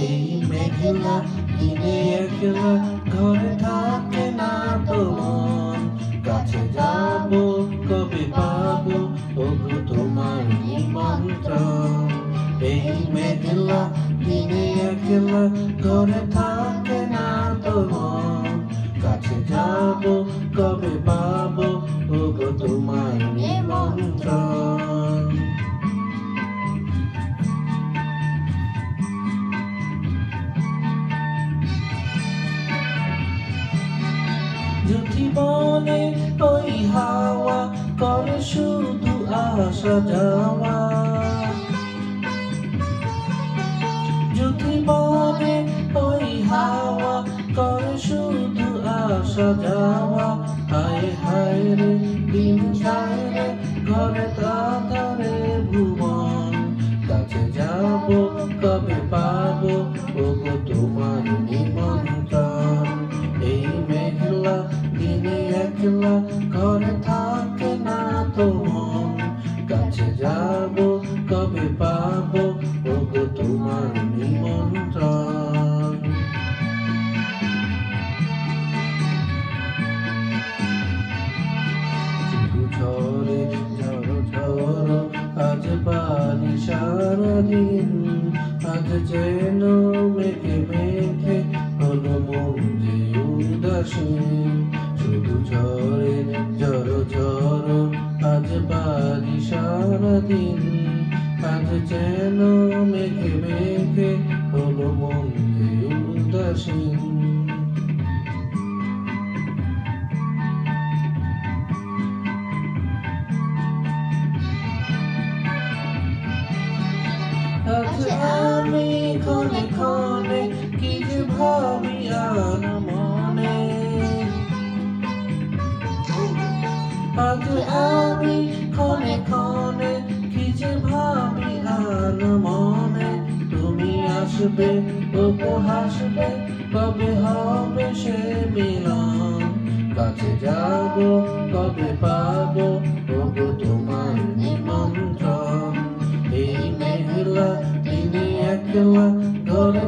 এই মেঘলা দিনে একলা ঘরে থাকে না তো মন। কাছে যাব কবে পাবো ওগো তোমার নিমন্ত্রণ। এই মেঘলা দিনে একলা ঘরে থাকে না তো মন। কাছে যাব কবে পাবো ওগো তোমার নিমন্ত্রণ। যদি বলে ওই হাওয়া করে শুধু আসা যাওয়া, যদি বলে ওই হাওয়া করে শুধু আসা যাওয়া, হায় হায় রে দিন যায় রে ঘরে তাধারে ভুবন। কাছে যাব কবে পাবো ওগো তোমার নিমন্ত্রণ। এই মেঘলা দিনে একলা ঘরে থাকে না তো মন। কাছে যাব কবে পাবো ওগো তোমার নিমন্ত্রণ। ঝড়ে ঝড়ো ঝড়ো আজ পানি সারাদিন। আজ যেন মেঘে মেঘে হলো মন যে উদাসীন। শুধু ঝড়ে ঝড়ো ঝড়ো আজ পানি সারাদিন। আজ যেন মেঘে মেঘে হলো মন যে উদাসীন। আজ আমি ক্ষণে ক্ষণে কি যে ভাবি আর মনে। আজ আমি ক্ষণে ক্ষণে কি যে ভাবি আর মনে। তুমি আসবে ওগো হাসবে কবে হবে সে মিলন। কাছে যাব কবে পাবো ওগো তোমার নিমন্ত্রণ। এই মেঘলা দিনে একলা ঘরে